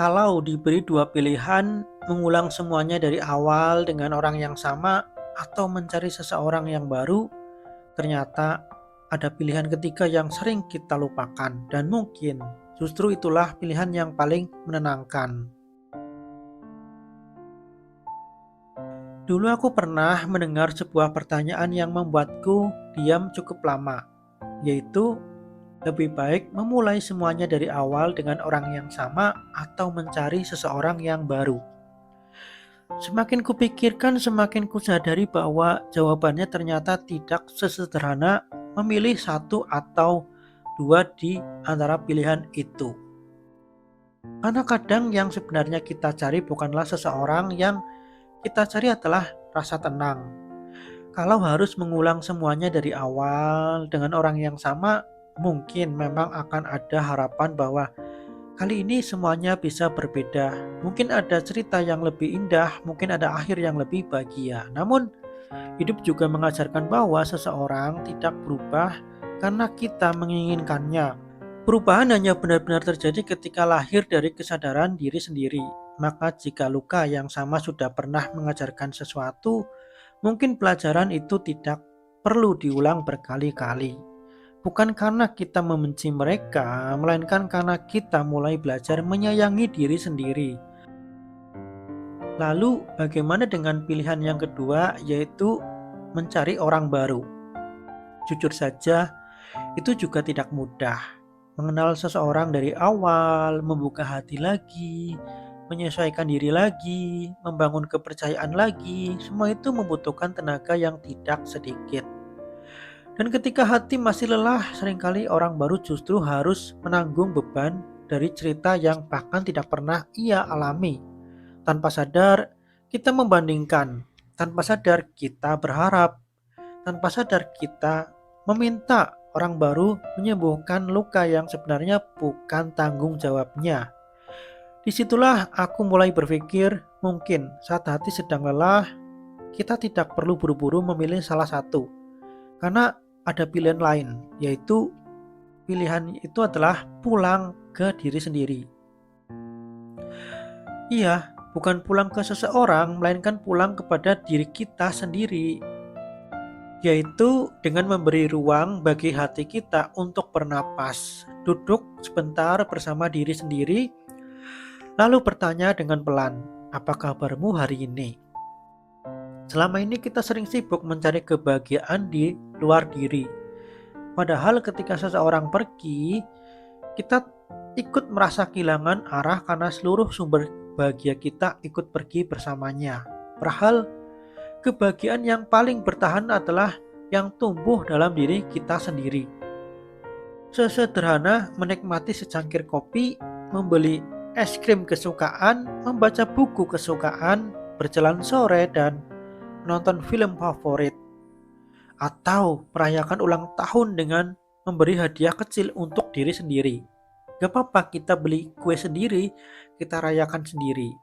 Kalau diberi dua pilihan, mengulang semuanya dari awal dengan orang yang sama atau mencari seseorang yang baru, ternyata ada pilihan ketiga yang sering kita lupakan dan mungkin justru itulah pilihan yang paling menenangkan. Dulu aku pernah mendengar sebuah pertanyaan yang membuatku diam cukup lama, yaitu lebih baik memulai semuanya dari awal dengan orang yang sama atau mencari seseorang yang baru. Semakin kupikirkan, semakin kusadari bahwa jawabannya ternyata tidak sesederhana memilih satu atau dua di antara pilihan itu. Karena kadang yang sebenarnya kita cari bukanlah seseorang, yang kita cari adalah rasa tenang. Kalau harus mengulang semuanya dari awal dengan orang yang sama, mungkin memang akan ada harapan bahwa kali ini semuanya bisa berbeda. Mungkin ada cerita yang lebih indah, mungkin ada akhir yang lebih bahagia. Namun, hidup juga mengajarkan bahwa seseorang tidak berubah karena kita menginginkannya. Perubahan hanya benar-benar terjadi ketika lahir dari kesadaran diri sendiri. Maka jika luka yang sama sudah pernah mengajarkan sesuatu, mungkin pelajaran itu tidak perlu diulang berkali-kali. Bukan karena kita membenci mereka, melainkan karena kita mulai belajar menyayangi diri sendiri. Lalu, bagaimana dengan pilihan yang kedua, yaitu mencari orang baru? Jujur saja, itu juga tidak mudah. Mengenal seseorang dari awal, membuka hati lagi, menyesuaikan diri lagi, membangun kepercayaan lagi, semua itu membutuhkan tenaga yang tidak sedikit. Dan ketika hati masih lelah, seringkali orang baru justru harus menanggung beban dari cerita yang bahkan tidak pernah ia alami. Tanpa sadar, kita membandingkan. Tanpa sadar, kita berharap. Tanpa sadar, kita meminta orang baru menyembuhkan luka yang sebenarnya bukan tanggung jawabnya. Disitulah aku mulai berpikir, mungkin saat hati sedang lelah, kita tidak perlu buru-buru memilih salah satu. Karena ada pilihan lain, yaitu pilihan itu adalah pulang ke diri sendiri. Iya, bukan pulang ke seseorang, melainkan pulang kepada diri kita sendiri, yaitu dengan memberi ruang bagi hati kita untuk bernapas, duduk sebentar bersama diri sendiri, lalu bertanya dengan pelan, apa kabarmu hari ini? Selama ini kita sering sibuk mencari kebahagiaan di luar diri. Padahal ketika seseorang pergi, kita ikut merasa kehilangan arah karena seluruh sumber bahagia kita ikut pergi bersamanya. Padahal kebahagiaan yang paling bertahan adalah yang tumbuh dalam diri kita sendiri. Sesederhana menikmati secangkir kopi, membeli es krim kesukaan, membaca buku kesukaan, berjalan sore, dan menonton film favorit. Atau merayakan ulang tahun dengan memberi hadiah kecil untuk diri sendiri. Gak apa-apa kita beli kue sendiri, kita rayakan sendiri.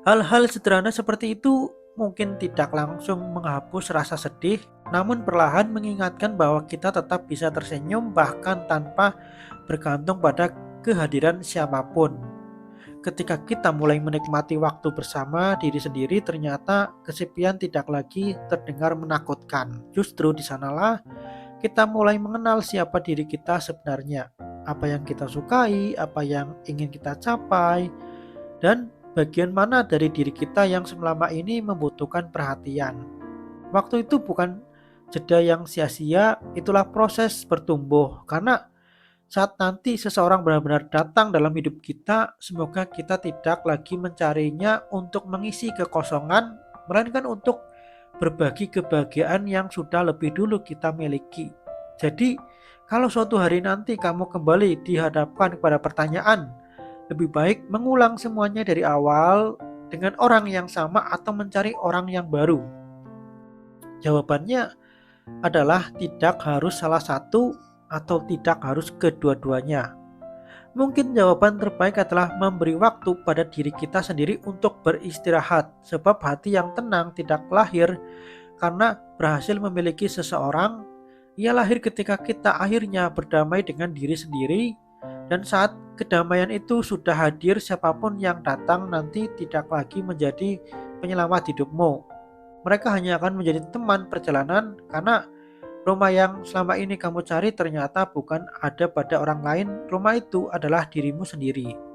Hal-hal sederhana seperti itu mungkin tidak langsung menghapus rasa sedih, namun perlahan mengingatkan bahwa kita tetap bisa tersenyum bahkan tanpa bergantung pada kehadiran siapapun. Ketika kita mulai menikmati waktu bersama diri sendiri, ternyata kesepian tidak lagi terdengar menakutkan. Justru di sanalah kita mulai mengenal siapa diri kita sebenarnya, apa yang kita sukai, apa yang ingin kita capai, dan bagian mana dari diri kita yang selama ini membutuhkan perhatian. Waktu itu bukan jeda yang sia-sia, itulah proses bertumbuh. Karena saat nanti seseorang benar-benar datang dalam hidup kita, semoga kita tidak lagi mencarinya untuk mengisi kekosongan, melainkan untuk berbagi kebahagiaan yang sudah lebih dulu kita miliki. Jadi, kalau suatu hari nanti kamu kembali dihadapkan kepada pertanyaan, lebih baik mengulang semuanya dari awal dengan orang yang sama atau mencari orang yang baru? Jawabannya adalah tidak harus salah satu atau tidak harus kedua-duanya. Mungkin jawaban terbaik adalah memberi waktu pada diri kita sendiri untuk beristirahat, sebab hati yang tenang tidak lahir karena berhasil memiliki seseorang. Ia lahir ketika kita akhirnya berdamai dengan diri sendiri Dan saat kedamaian itu sudah hadir, siapapun yang datang nanti tidak lagi menjadi penyelamat hidupmu. Mereka hanya akan menjadi teman perjalanan, karena rumah yang selama ini kamu cari ternyata bukan ada pada orang lain. Rumah itu adalah dirimu sendiri.